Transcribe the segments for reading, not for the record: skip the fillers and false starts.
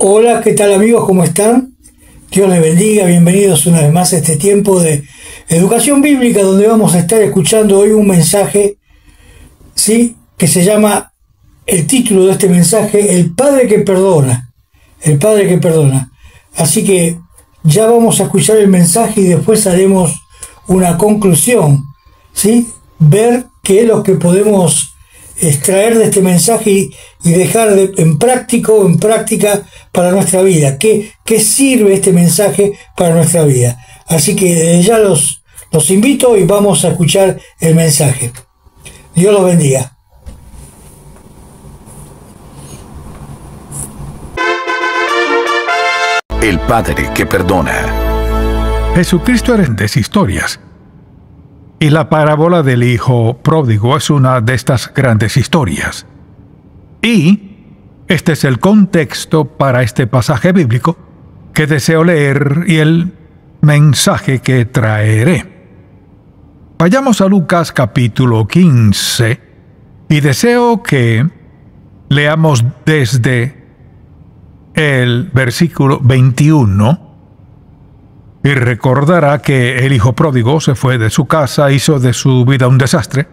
Hola, ¿qué tal amigos? ¿Cómo están? Dios les bendiga, bienvenidos una vez más a este tiempo de educación bíblica donde vamos a estar escuchando hoy un mensaje, ¿sí? Que se llama, el título de este mensaje, El Padre que Perdona, el Padre que Perdona. Así que ya vamos a escuchar el mensaje y después haremos una conclusión, ¿sí? Ver qué es lo que podemos extraer de este mensaje y dejar en práctica para nuestra vida. ¿Qué sirve este mensaje para nuestra vida? Así que desde ya los invito y vamos a escuchar el mensaje. Dios los bendiga. El Padre que Perdona. Jesucristo era de historias. Y la parábola del Hijo Pródigo es una de estas grandes historias. Y este es el contexto para este pasaje bíblico que deseo leer y el mensaje que traeré. Vayamos a Lucas capítulo 15 y deseo que leamos desde el versículo 21. Y recordará que el hijo pródigo se fue de su casa, hizo de su vida un desastre.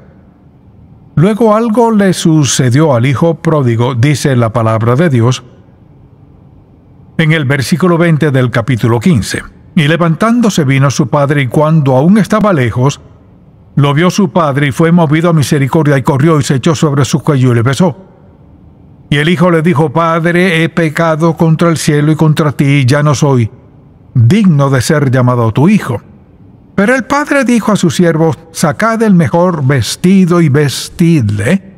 Luego algo le sucedió al hijo pródigo, dice la palabra de Dios, en el versículo 20 del capítulo 15. Y levantándose vino su padre, y cuando aún estaba lejos, lo vio su padre, y fue movido a misericordia, y corrió y se echó sobre su cuello y le besó. Y el hijo le dijo: Padre, he pecado contra el cielo y contra ti, y ya no soy digno de ser llamado tu hijo. Pero el padre dijo a sus siervos: Sacad el mejor vestido y vestidle,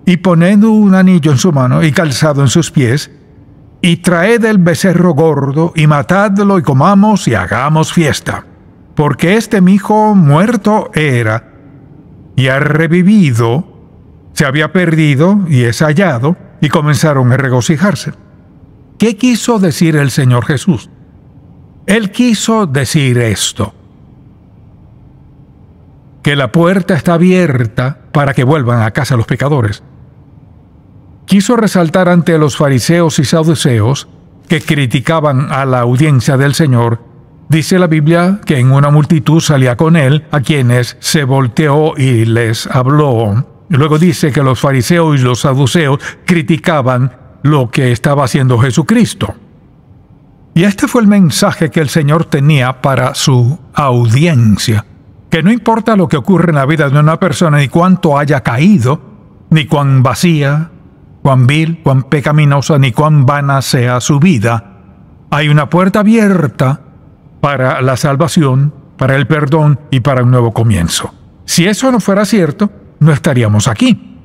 y poned un anillo en su mano y calzado en sus pies, y traed el becerro gordo, y matadlo, y comamos y hagamos fiesta. Porque este mi hijo muerto era, y ha revivido, se había perdido, y es hallado, y comenzaron a regocijarse. ¿Qué quiso decir el Señor Jesús? Él quiso decir esto: que la puerta está abierta para que vuelvan a casa los pecadores. Quiso resaltar ante los fariseos y saduceos que criticaban a la audiencia del Señor. Dice la Biblia que en una multitud salía con él, a quienes se volteó y les habló. Y luego dice que los fariseos y los saduceos criticaban lo que estaba haciendo Jesucristo. Y este fue el mensaje que el Señor tenía para su audiencia: que no importa lo que ocurre en la vida de una persona, ni cuánto haya caído, ni cuán vacía, cuán vil, cuán pecaminosa, ni cuán vana sea su vida, hay una puerta abierta para la salvación, para el perdón y para un nuevo comienzo. Si eso no fuera cierto, no estaríamos aquí.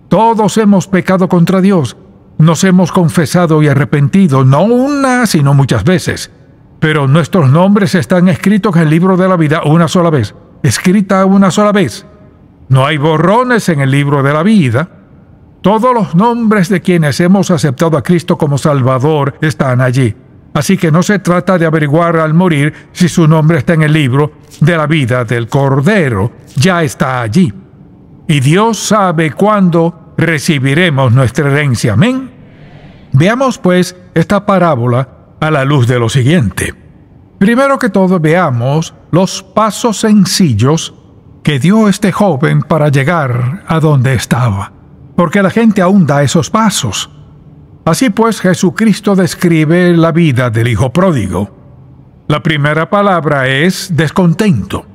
Todos hemos pecado contra Dios. Nos hemos confesado y arrepentido, no una, sino muchas veces. Pero nuestros nombres están escritos en el libro de la vida una sola vez. Escrita una sola vez. No hay borrones en el libro de la vida. Todos los nombres de quienes hemos aceptado a Cristo como Salvador están allí. Así que no se trata de averiguar al morir si su nombre está en el libro de la vida del Cordero. Ya está allí. Y Dios sabe cuándo recibiremos nuestra herencia. Amén. Veamos pues esta parábola a la luz de lo siguiente. Primero que todo, veamos los pasos sencillos que dio este joven para llegar a donde estaba, porque la gente aún da esos pasos. Así pues, Jesucristo describe la vida del hijo pródigo. La primera palabra es descontento.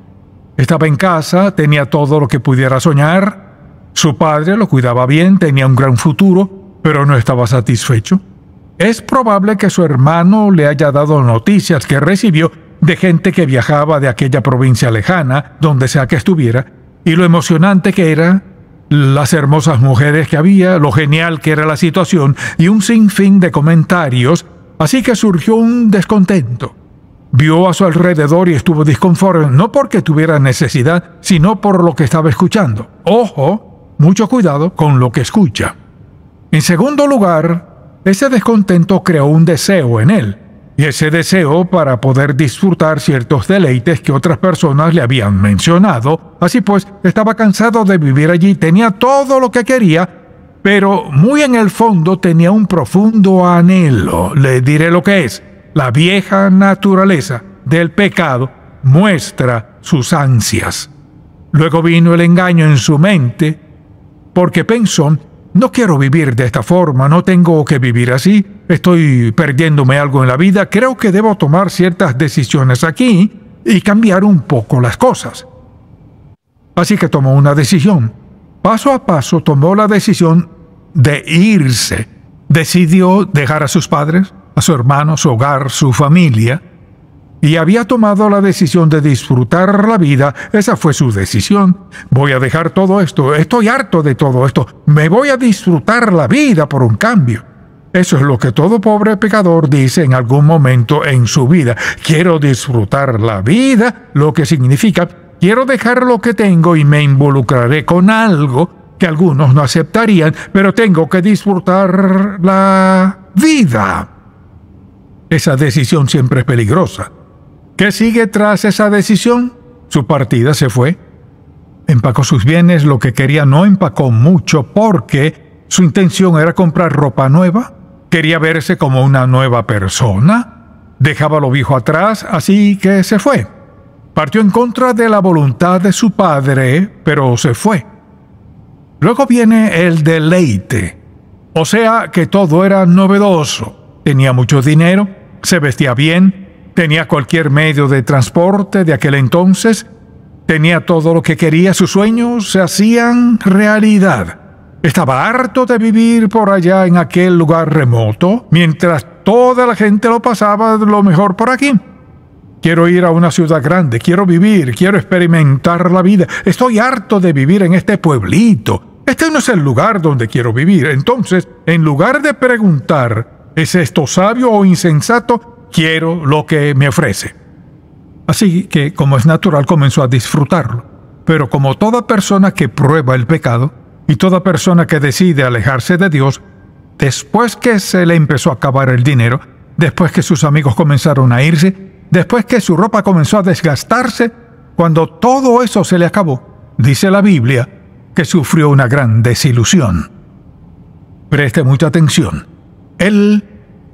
Estaba en casa, tenía todo lo que pudiera soñar. Su padre lo cuidaba bien, tenía un gran futuro, pero no estaba satisfecho. Es probable que su hermano le haya dado noticias que recibió de gente que viajaba de aquella provincia lejana, donde sea que estuviera, y lo emocionante que era, las hermosas mujeres que había, lo genial que era la situación, y un sinfín de comentarios, así que surgió un descontento. Vio a su alrededor y estuvo disconforme, no porque tuviera necesidad, sino por lo que estaba escuchando. Ojo, mucho cuidado con lo que escucha. En segundo lugar, ese descontento creó un deseo en él, y ese deseo para poder disfrutar ciertos deleites que otras personas le habían mencionado. Así pues, estaba cansado de vivir allí, tenía todo lo que quería, pero muy en el fondo tenía un profundo anhelo. Le diré lo que es. La vieja naturaleza del pecado muestra sus ansias. Luego vino el engaño en su mente, porque pensó, no quiero vivir de esta forma, no tengo que vivir así, estoy perdiéndome algo en la vida, creo que debo tomar ciertas decisiones aquí y cambiar un poco las cosas. Así que tomó una decisión. Paso a paso tomó la decisión de irse. Decidió dejar a sus padres, a su hermano, su hogar, su familia, y había tomado la decisión de disfrutar la vida. Esa fue su decisión. Voy a dejar todo esto, estoy harto de todo esto, me voy a disfrutar la vida por un cambio. Eso es lo que todo pobre pecador dice en algún momento en su vida. Quiero disfrutar la vida, lo que significa, quiero dejar lo que tengo y me involucraré con algo que algunos no aceptarían, pero tengo que disfrutar la vida. Esa decisión siempre es peligrosa. ¿Qué sigue tras esa decisión? Su partida se fue. Empacó sus bienes, lo que quería no empacó mucho porque su intención era comprar ropa nueva. Quería verse como una nueva persona. Dejaba lo viejo atrás, así que se fue. Partió en contra de la voluntad de su padre, pero se fue. Luego viene el deleite. O sea que todo era novedoso. Tenía mucho dinero, se vestía bien, tenía cualquier medio de transporte de aquel entonces, tenía todo lo que quería, sus sueños se hacían realidad. Estaba harto de vivir por allá en aquel lugar remoto, mientras toda la gente lo pasaba lo mejor por aquí. Quiero ir a una ciudad grande, quiero vivir, quiero experimentar la vida. Estoy harto de vivir en este pueblito. Este no es el lugar donde quiero vivir. Entonces, en lugar de preguntar, ¿es esto sabio o insensato?, quiero lo que me ofrece. Así que, como es natural, comenzó a disfrutarlo. Pero como toda persona que prueba el pecado y toda persona que decide alejarse de Dios, después que se le empezó a acabar el dinero, después que sus amigos comenzaron a irse, después que su ropa comenzó a desgastarse, cuando todo eso se le acabó, dice la Biblia que sufrió una gran desilusión. Preste mucha atención. El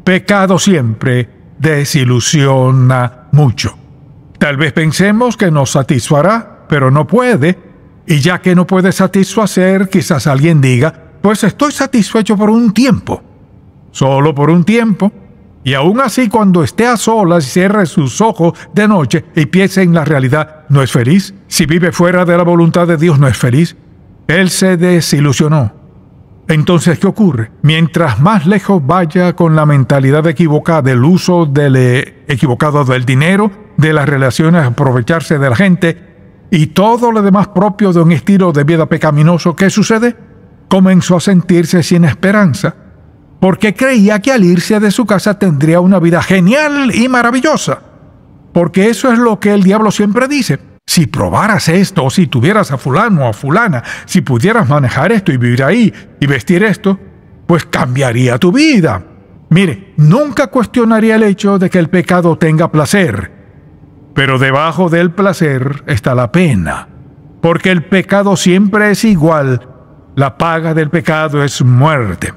pecado siempre desilusiona mucho. Tal vez pensemos que nos satisfará, pero no puede, y ya que no puede satisfacer, quizás alguien diga, pues estoy satisfecho por un tiempo, solo por un tiempo, y aún así cuando esté a solas y cierre sus ojos de noche y piense en la realidad, ¿no es feliz? Si vive fuera de la voluntad de Dios, ¿no es feliz? Él se desilusionó. Entonces, ¿qué ocurre? Mientras más lejos vaya con la mentalidad equivocada del uso equivocado del dinero, de las relaciones, aprovecharse de la gente y todo lo demás propio de un estilo de vida pecaminoso, ¿qué sucede? Comenzó a sentirse sin esperanza, porque creía que al irse de su casa tendría una vida genial y maravillosa. Porque eso es lo que el diablo siempre dice. Si probaras esto, o si tuvieras a fulano o a fulana, si pudieras manejar esto y vivir ahí y vestir esto, pues cambiaría tu vida. Mire, nunca cuestionaría el hecho de que el pecado tenga placer, pero debajo del placer está la pena, porque el pecado siempre es igual. La paga del pecado es muerte.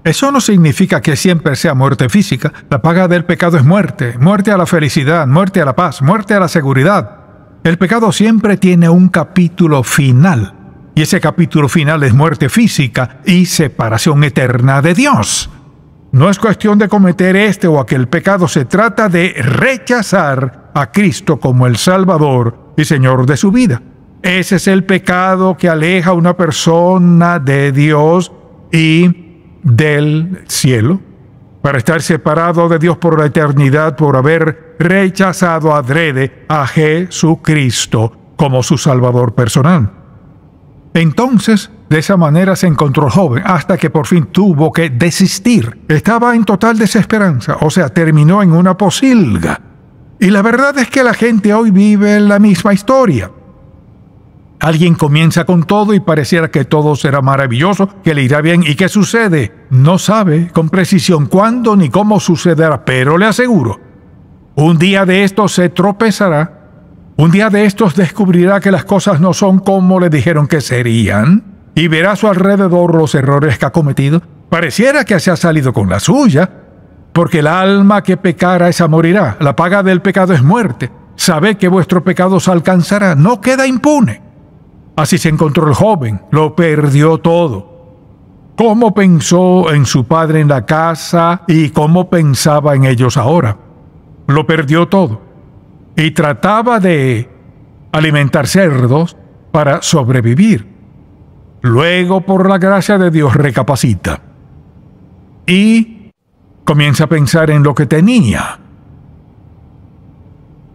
Eso no significa que siempre sea muerte física. La paga del pecado es muerte, muerte a la felicidad, muerte a la paz, muerte a la seguridad. El pecado siempre tiene un capítulo final, y ese capítulo final es muerte física y separación eterna de Dios. No es cuestión de cometer este o aquel pecado, se trata de rechazar a Cristo como el Salvador y Señor de su vida. Ese es el pecado que aleja a una persona de Dios y del cielo, para estar separado de Dios por la eternidad por haber rechazado adrede a Jesucristo como su Salvador personal. Entonces, de esa manera se encontró el joven, hasta que por fin tuvo que desistir. Estaba en total desesperanza, o sea, terminó en una posilga. Y la verdad es que la gente hoy vive la misma historia. Alguien comienza con todo y pareciera que todo será maravilloso, que le irá bien. ¿Y qué sucede? No sabe con precisión cuándo ni cómo sucederá, pero le aseguro, un día de estos se tropezará, un día de estos descubrirá que las cosas no son como le dijeron que serían, y verá a su alrededor los errores que ha cometido. Pareciera que se ha salido con la suya, porque el alma que pecara esa morirá. La paga del pecado es muerte. Sabed que vuestro pecado os alcanzará. No queda impune. Así se encontró el joven. Lo perdió todo. ¿Cómo pensó en su padre en la casa y cómo pensaba en ellos ahora? Lo perdió todo. Y trataba de alimentar cerdos para sobrevivir. Luego, por la gracia de Dios, recapacita. Y comienza a pensar en lo que tenía.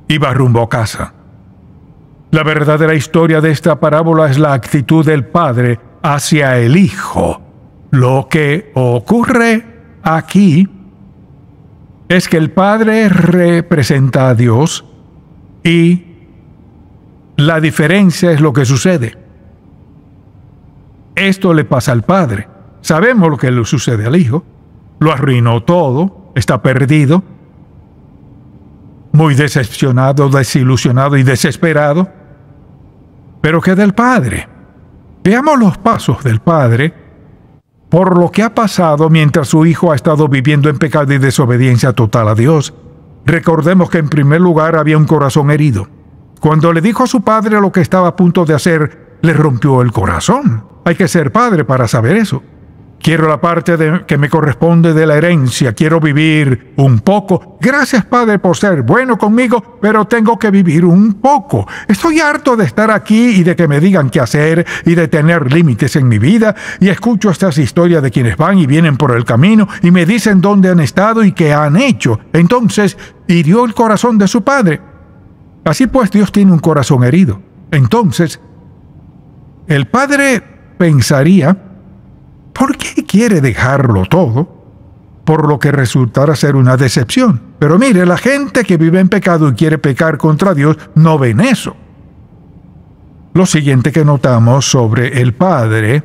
Y va rumbo a casa. La verdadera historia de esta parábola es la actitud del padre hacia el hijo. Lo que ocurre aquí es que el padre representa a Dios y la diferencia es lo que sucede. Esto le pasa al padre. Sabemos lo que le sucede al hijo. Lo arruinó todo, está perdido, muy decepcionado, desilusionado y desesperado. Pero ¿qué del padre? Veamos los pasos del padre por lo que ha pasado mientras su hijo ha estado viviendo en pecado y desobediencia total a Dios. Recordemos que en primer lugar había un corazón herido. Cuando le dijo a su padre lo que estaba a punto de hacer, le rompió el corazón. Hay que ser padre para saber eso. Quiero la parte que me corresponde de la herencia. Quiero vivir un poco. Gracias, Padre, por ser bueno conmigo, pero tengo que vivir un poco. Estoy harto de estar aquí y de que me digan qué hacer y de tener límites en mi vida. Y escucho estas historias de quienes van y vienen por el camino y me dicen dónde han estado y qué han hecho. Entonces, hirió el corazón de su padre. Así pues, Dios tiene un corazón herido. Entonces, el padre pensaría, ¿por qué quiere dejarlo todo? Por lo que resultará ser una decepción. Pero mire, la gente que vive en pecado y quiere pecar contra Dios no ven eso. Lo siguiente que notamos sobre el padre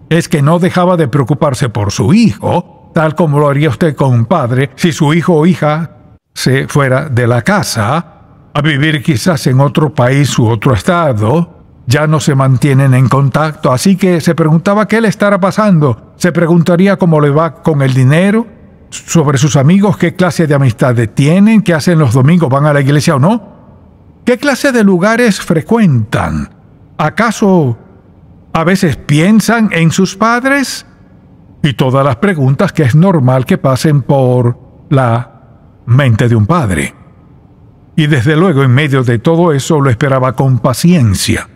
es que no dejaba de preocuparse por su hijo, tal como lo haría usted con un padre si su hijo o hija se fuera de la casa a vivir quizás en otro país u otro estado. Ya no se mantienen en contacto, así que se preguntaba qué le estará pasando. Se preguntaría cómo le va con el dinero, sobre sus amigos, qué clase de amistades tienen, qué hacen los domingos, van a la iglesia o no. ¿Qué clase de lugares frecuentan? ¿Acaso a veces piensan en sus padres? Y todas las preguntas que es normal que pasen por la mente de un padre. Y desde luego, en medio de todo eso, lo esperaba con paciencia.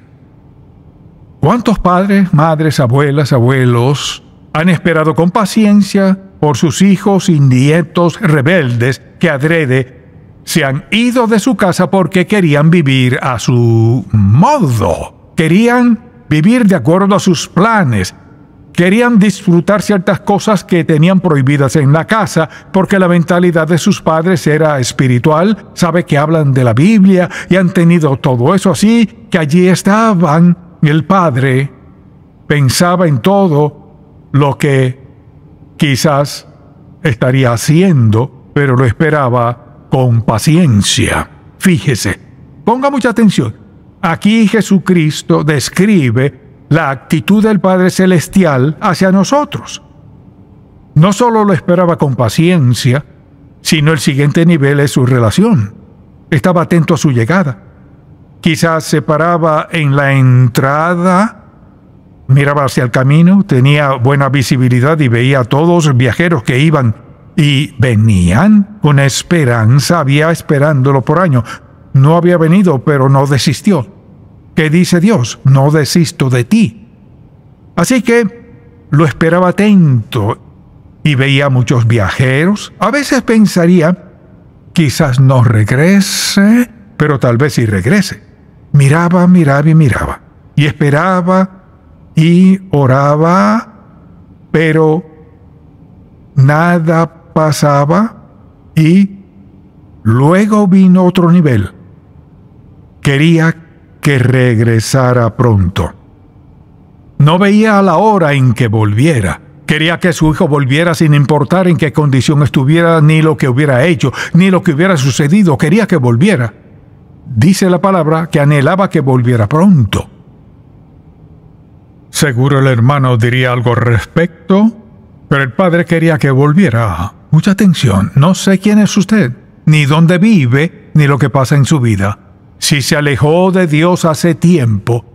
¿Cuántos padres, madres, abuelas, abuelos han esperado con paciencia por sus hijos y nietos rebeldes que adrede se han ido de su casa porque querían vivir a su modo? Querían vivir de acuerdo a sus planes. Querían disfrutar ciertas cosas que tenían prohibidas en la casa porque la mentalidad de sus padres era espiritual. Sabe que hablan de la Biblia y han tenido todo eso, así que allí estaban. El padre pensaba en todo lo que quizás estaría haciendo, pero lo esperaba con paciencia. Fíjese, ponga mucha atención. Aquí Jesucristo describe la actitud del Padre Celestial hacia nosotros. No solo lo esperaba con paciencia, sino el siguiente nivel es su relación. Estaba atento a su llegada. Quizás se paraba en la entrada, miraba hacia el camino, tenía buena visibilidad y veía a todos los viajeros que iban y venían con esperanza, había esperándolo por años. No había venido, pero no desistió. ¿Qué dice Dios? No desisto de ti. Así que lo esperaba atento y veía muchos viajeros. A veces pensaría, quizás no regrese, pero tal vez sí regrese. Miraba, miraba y miraba. Y esperaba y oraba, pero nada pasaba. Y luego vino otro nivel. Quería que regresara pronto. No veía la hora en que volviera. Quería que su hijo volviera sin importar en qué condición estuviera, ni lo que hubiera hecho, ni lo que hubiera sucedido. Quería que volviera. Dice la palabra que anhelaba que volviera pronto. Seguro el hermano diría algo al respecto, pero el padre quería que volviera. Mucha atención, no sé quién es usted, ni dónde vive, ni lo que pasa en su vida. Si se alejó de Dios hace tiempo,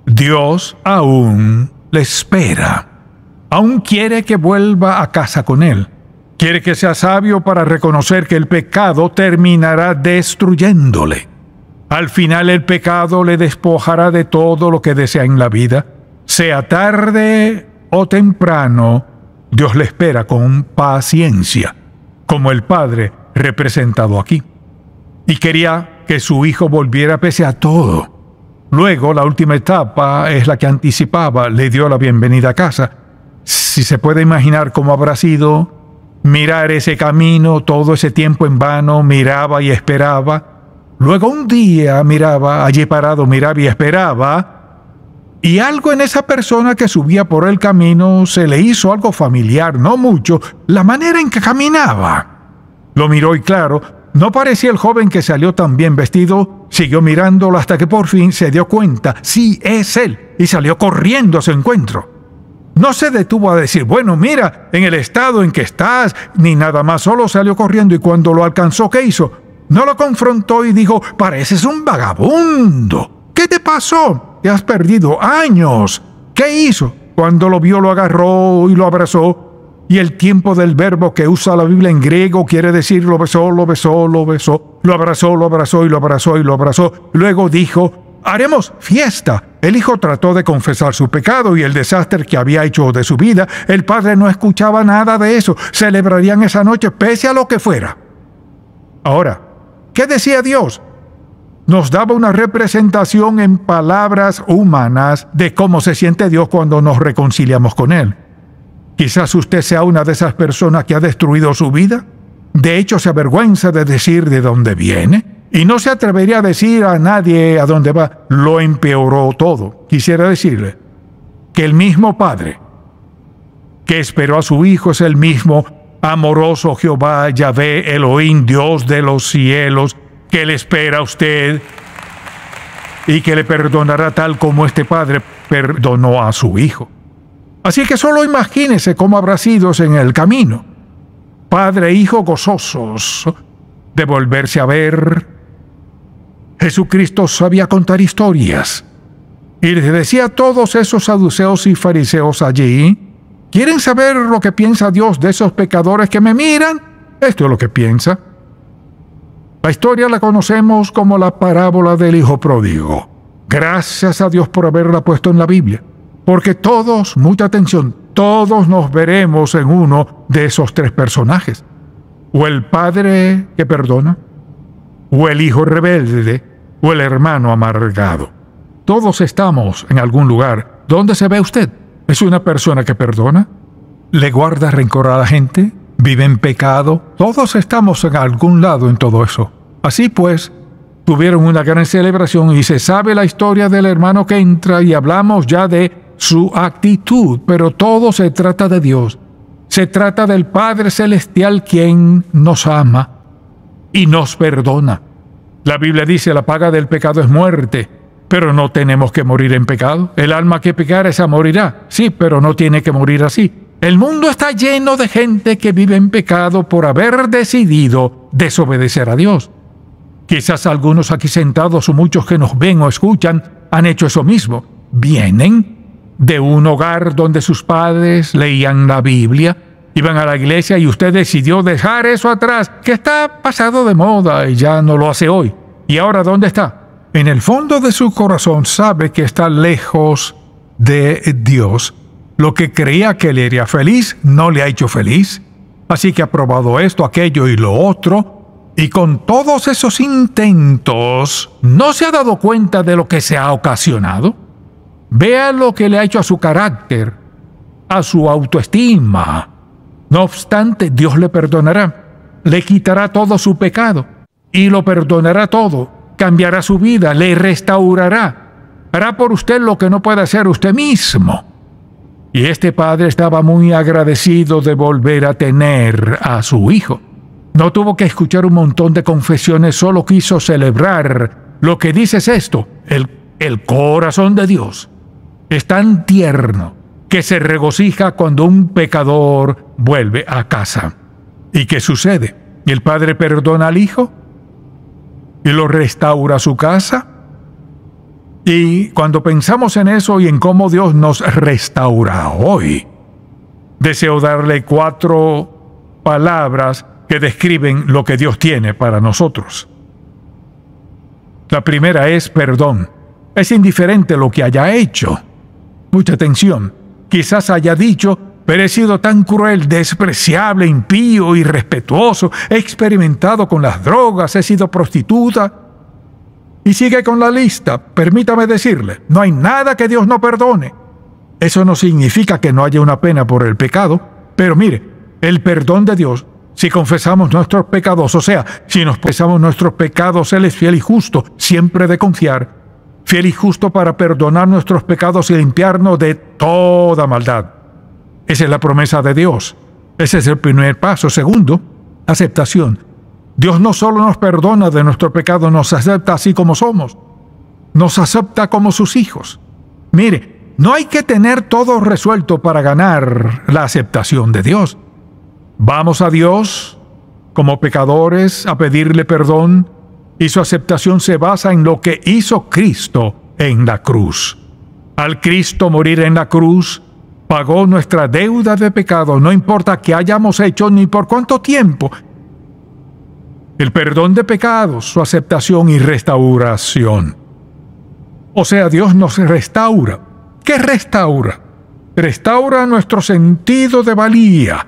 Dios aún le espera. Aún quiere que vuelva a casa con Él. Quiere que sea sabio para reconocer que el pecado terminará destruyéndole. Al final el pecado le despojará de todo lo que desea en la vida. Sea tarde o temprano, Dios le espera con paciencia, como el Padre representado aquí. Y quería que su hijo volviera pese a todo. Luego, la última etapa es la que anticipaba, le dio la bienvenida a casa. Si se puede imaginar cómo habrá sido mirar ese camino, todo ese tiempo en vano, miraba y esperaba. Luego un día miraba, allí parado, miraba y esperaba, y algo en esa persona que subía por el camino se le hizo algo familiar, no mucho, la manera en que caminaba. Lo miró y claro, no parecía el joven que salió tan bien vestido. Siguió mirándolo hasta que por fin se dio cuenta, sí, es él, y salió corriendo a su encuentro. No se detuvo a decir, bueno, mira, en el estado en que estás, ni nada más, solo salió corriendo y cuando lo alcanzó, ¿qué hizo? No lo confrontó y dijo, pareces un vagabundo. ¿Qué te pasó? Te has perdido años. ¿Qué hizo? Cuando lo vio, lo agarró y lo abrazó. Y el tiempo del verbo que usa la Biblia en griego quiere decir lo besó, lo besó, lo besó, lo abrazó, lo abrazó y lo abrazó y lo abrazó. Luego dijo, haremos fiesta. El hijo trató de confesar su pecado y el desastre que había hecho de su vida. El padre no escuchaba nada de eso. Celebrarían esa noche pese a lo que fuera. Ahora, ¿qué decía Dios? Nos daba una representación en palabras humanas de cómo se siente Dios cuando nos reconciliamos con Él. Quizás usted sea una de esas personas que ha destruido su vida. De hecho, se avergüenza de decir de dónde viene y no se atrevería a decir a nadie a dónde va. Lo empeoró todo. Quisiera decirle que el mismo Padre que esperó a su Hijo es el mismo amoroso Jehová, Yahvé, Elohim, Dios de los cielos, que le espera a usted y que le perdonará tal como este Padre perdonó a su Hijo. Así que solo imagínese cómo habrá sido en el camino. Padre e Hijo gozosos de volverse a ver. Jesucristo sabía contar historias y les decía a todos esos saduceos y fariseos allí, ¿quieren saber lo que piensa Dios de esos pecadores que me miran? Esto es lo que piensa. La historia la conocemos como la parábola del hijo pródigo. Gracias a Dios por haberla puesto en la Biblia. Porque todos, mucha atención, todos nos veremos en uno de esos tres personajes. O el padre que perdona, o el hijo rebelde, o el hermano amargado. Todos estamos en algún lugar. ¿Dónde se ve usted? ¿Es una persona que perdona? ¿Le guarda rencor a la gente? ¿Vive en pecado? Todos estamos en algún lado en todo eso. Así pues, tuvieron una gran celebración y se sabe la historia del hermano que entra y hablamos ya de su actitud, pero todo se trata de Dios. Se trata del Padre Celestial quien nos ama y nos perdona. La Biblia dice, la paga del pecado es muerte, pero no tenemos que morir en pecado. El alma que pecare esa morirá, sí, pero no tiene que morir así. El mundo está lleno de gente que vive en pecado por haber decidido desobedecer a Dios. Quizás algunos aquí sentados o muchos que nos ven o escuchan han hecho eso mismo. Vienen de un hogar donde sus padres leían la Biblia, iban a la iglesia y usted decidió dejar eso atrás, que está pasado de moda y ya no lo hace hoy. ¿Y ahora dónde está? En el fondo de su corazón sabe que está lejos de Dios. Lo que creía que le haría feliz no le ha hecho feliz. Así que ha probado esto, aquello y lo otro. Y con todos esos intentos, ¿no se ha dado cuenta de lo que se ha ocasionado? Vea lo que le ha hecho a su carácter, a su autoestima. No obstante, Dios le perdonará. Le quitará todo su pecado y lo perdonará todo. Cambiará su vida, le restaurará. Hará por usted lo que no puede hacer usted mismo. Y este padre estaba muy agradecido de volver a tener a su hijo. No tuvo que escuchar un montón de confesiones, solo quiso celebrar. Lo que dice es esto, el corazón de Dios. es tan tierno que se regocija cuando un pecador vuelve a casa. ¿Y qué sucede? El padre perdona al hijo y lo restaura a su casa. Y cuando pensamos en eso y en cómo Dios nos restaura hoy, deseo darle 4 palabras que describen lo que Dios tiene para nosotros. La primera es perdón. Es indiferente lo que haya hecho. Mucha atención. Quizás haya dicho, pero he sido tan cruel, despreciable, impío, irrespetuoso, he experimentado con las drogas, he sido prostituta. Y sigue con la lista. Permítame decirle, no hay nada que Dios no perdone. Eso no significa que no haya una pena por el pecado, pero mire, el perdón de Dios, si confesamos nuestros pecados, o sea, si nos confesamos nuestros pecados, Él es fiel y justo, siempre de confiar, fiel y justo para perdonar nuestros pecados y limpiarnos de toda maldad. Esa es la promesa de Dios. Ese es el primer paso. Segundo, aceptación. Dios no solo nos perdona de nuestro pecado, nos acepta así como somos. Nos acepta como sus hijos. Mire, no hay que tener todo resuelto para ganar la aceptación de Dios. Vamos a Dios como pecadores a pedirle perdón y su aceptación se basa en lo que hizo Cristo en la cruz. Al Cristo morir en la cruz, pagó nuestra deuda de pecado, no importa qué hayamos hecho ni por cuánto tiempo. El perdón de pecados, su aceptación y restauración. O sea, Dios nos restaura. ¿Qué restaura? Restaura nuestro sentido de valía.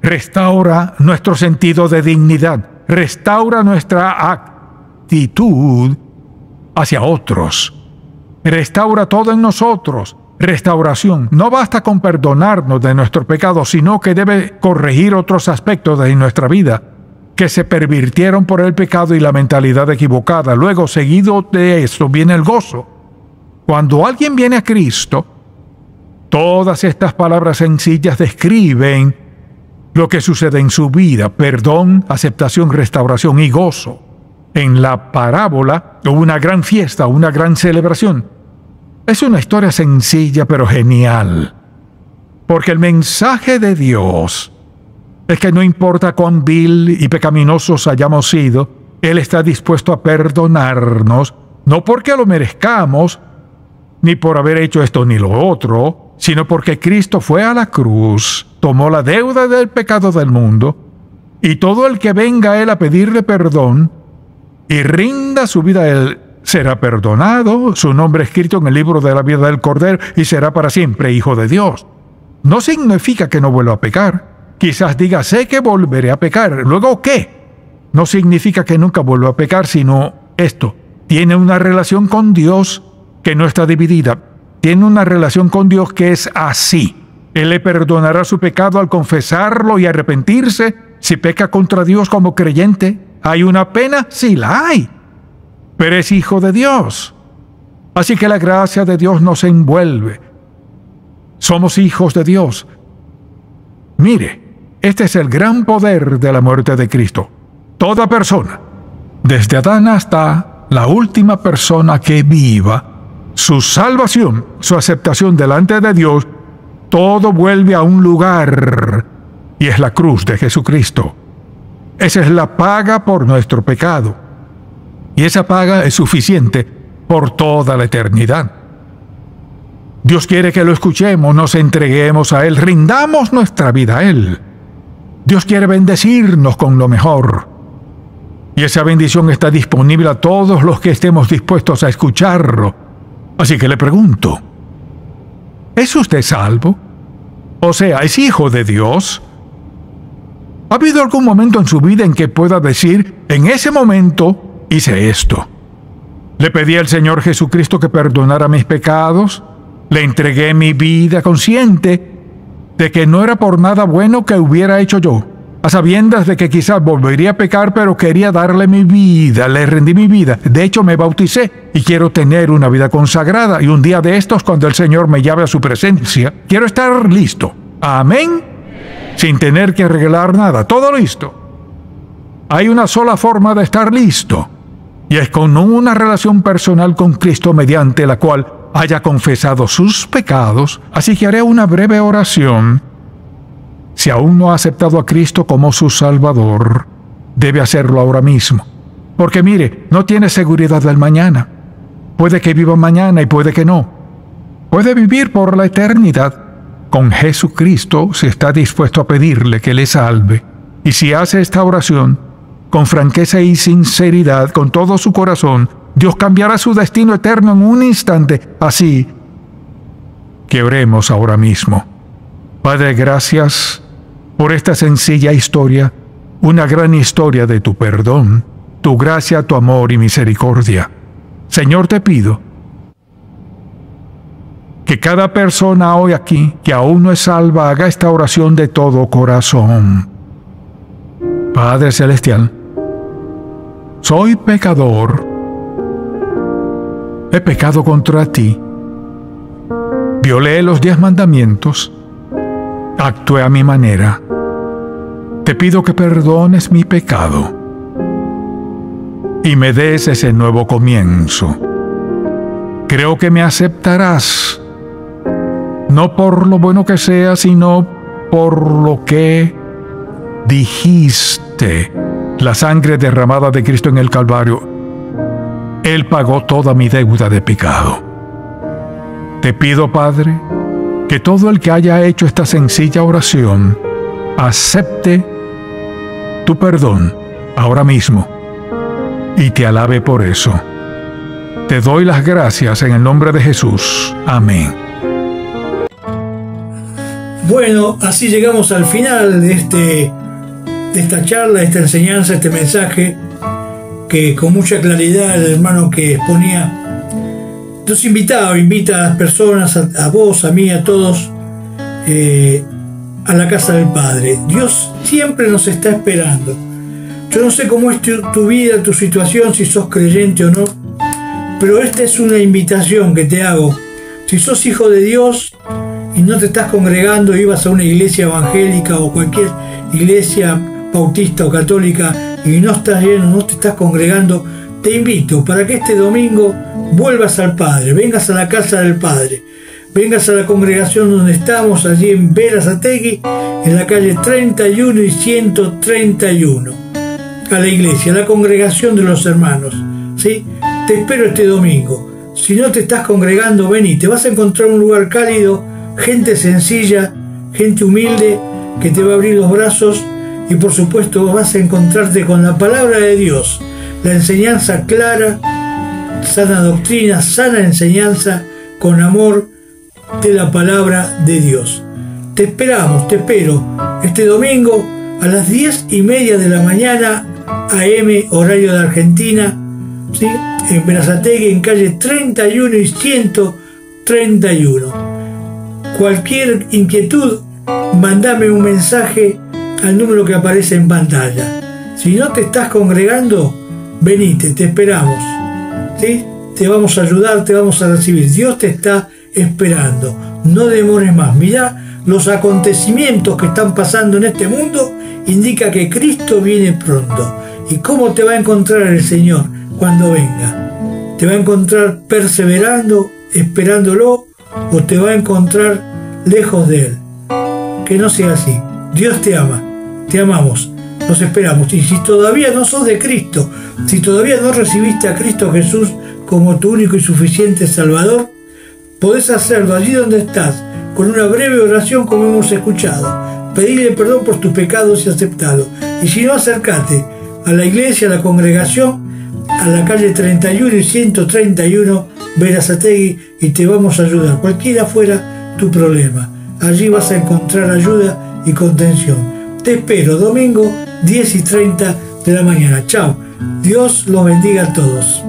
Restaura nuestro sentido de dignidad. Restaura nuestra actitud hacia otros. Restaura todo en nosotros. Restauración. No basta con perdonarnos de nuestro pecado, sino que debe corregir otros aspectos de nuestra vida que se pervirtieron por el pecado y la mentalidad equivocada. Luego, seguido de eso, viene el gozo. Cuando alguien viene a Cristo, todas estas palabras sencillas describen lo que sucede en su vida: perdón, aceptación, restauración y gozo. En la parábola hubo una gran fiesta, una gran celebración. Es una historia sencilla pero genial, porque el mensaje de Dios es que no importa cuán vil y pecaminosos hayamos sido, Él está dispuesto a perdonarnos, no porque lo merezcamos, ni por haber hecho esto ni lo otro, sino porque Cristo fue a la cruz, tomó la deuda del pecado del mundo, y todo el que venga a Él a pedirle perdón y rinda su vida a Él, será perdonado, su nombre escrito en el libro de la vida del Cordero, y será para siempre hijo de Dios. No significa que no vuelva a pecar. Quizás diga, sé que volveré a pecar. ¿Luego qué? No significa que nunca vuelva a pecar, sino esto. Tiene una relación con Dios que no está dividida. Tiene una relación con Dios que es así. Él le perdonará su pecado al confesarlo y arrepentirse. Si peca contra Dios como creyente, ¿hay una pena? Sí, la hay. Pero es hijo de Dios. Así que la gracia de Dios nos envuelve. Somos hijos de Dios. Mire, este es el gran poder de la muerte de Cristo. Toda persona, desde Adán hasta la última persona que viva, su salvación, su aceptación delante de Dios, todo vuelve a un lugar, y es la cruz de Jesucristo. Esa es la paga por nuestro pecado. Y esa paga es suficiente por toda la eternidad. Dios quiere que lo escuchemos, nos entreguemos a Él, rindamos nuestra vida a Él. Dios quiere bendecirnos con lo mejor. Y esa bendición está disponible a todos los que estemos dispuestos a escucharlo. Así que le pregunto, ¿es usted salvo? O sea, ¿es hijo de Dios? ¿Ha habido algún momento en su vida en que pueda decir, en ese momento hice esto? Le pedí al Señor Jesucristo que perdonara mis pecados, le entregué mi vida consciente de que no era por nada bueno que hubiera hecho yo, a sabiendas de que quizás volvería a pecar, pero quería darle mi vida, le rendí mi vida. De hecho, me bauticé y quiero tener una vida consagrada, y un día de estos, cuando el Señor me llame a su presencia, quiero estar listo. Amén. Sin tener que arreglar nada, todo listo. Hay una sola forma de estar listo, y es con una relación personal con Cristo, mediante la cual haya confesado sus pecados, así que haré una breve oración. Si aún no ha aceptado a Cristo como su Salvador, debe hacerlo ahora mismo. Porque mire, no tiene seguridad del mañana. Puede que viva mañana y puede que no. Puede vivir por la eternidad. Con Jesucristo, si está dispuesto a pedirle que le salve, y si hace esta oración con franqueza y sinceridad, con todo su corazón, Dios cambiará su destino eterno en un instante. Así que oremos ahora mismo. Padre, gracias por esta sencilla historia, una gran historia de tu perdón, tu gracia, tu amor y misericordia. Señor, te pido que cada persona hoy aquí, que aún no es salva, haga esta oración de todo corazón. Padre Celestial, soy pecador. He pecado contra ti. Violé los 10 mandamientos. Actué a mi manera. Te pido que perdones mi pecado y me des ese nuevo comienzo. Creo que me aceptarás, no por lo bueno que sea, sino por lo que dijiste. La sangre derramada de Cristo en el Calvario, Él pagó toda mi deuda de pecado. Te pido, Padre, que todo el que haya hecho esta sencilla oración acepte tu perdón ahora mismo y te alabe por eso. Te doy las gracias en el nombre de Jesús. Amén. Bueno, así llegamos al final de esta charla, de esta enseñanza, este mensaje que con mucha claridad el hermano que exponía nos invita a las personas, a vos, a mí, a todos, a la casa del Padre. Dios siempre nos está esperando. Yo no sé cómo es tu vida, tu situación, si sos creyente o no, pero esta es una invitación que te hago. Si sos hijo de Dios y no te estás congregando, ibas a una iglesia evangélica o cualquier iglesia bautista o católica y no estás lleno, no te estás congregando, te invito para que este domingo vuelvas al Padre, vengas a la casa del Padre, vengas a la congregación donde estamos, allí en Berazategui, en la calle 31 y 131, a la iglesia, a la congregación de los hermanos, ¿sí? Te espero este domingo. Si no te estás congregando, vení, te vas a encontrar un lugar cálido, gente sencilla, gente humilde, que te va a abrir los brazos. Y por supuesto vas a encontrarte con la palabra de Dios, la enseñanza clara, sana doctrina, sana enseñanza, con amor de la palabra de Dios. Te esperamos, te espero, este domingo a las 10:30 de la mañana, AM, horario de Argentina, ¿sí? En Berazategui, en calle 31 y 131. Cualquier inquietud, mandame un mensaje al número que aparece en pantalla. Si no te estás congregando, venite, te esperamos, ¿sí? Te vamos a ayudar, te vamos a recibir. Dios te está esperando. No demores más. Mirá, los acontecimientos que están pasando en este mundo indica que Cristo viene pronto. ¿Y cómo te va a encontrar el Señor cuando venga? ¿Te va a encontrar perseverando, esperándolo, o te va a encontrar lejos de Él? Que no sea así. Dios te ama, te amamos, nos esperamos. Y si todavía no sos de Cristo, si todavía no recibiste a Cristo Jesús como tu único y suficiente Salvador, podés hacerlo allí donde estás, con una breve oración como hemos escuchado. Pedirle perdón por tus pecados y aceptarlo. Y si no, acércate a la iglesia, a la congregación, a la calle 31 y 131, Berazategui, y te vamos a ayudar, cualquiera fuera tu problema. Allí vas a encontrar ayuda y contención. Te espero domingo 10:30 de la mañana. Chao. Dios los bendiga a todos.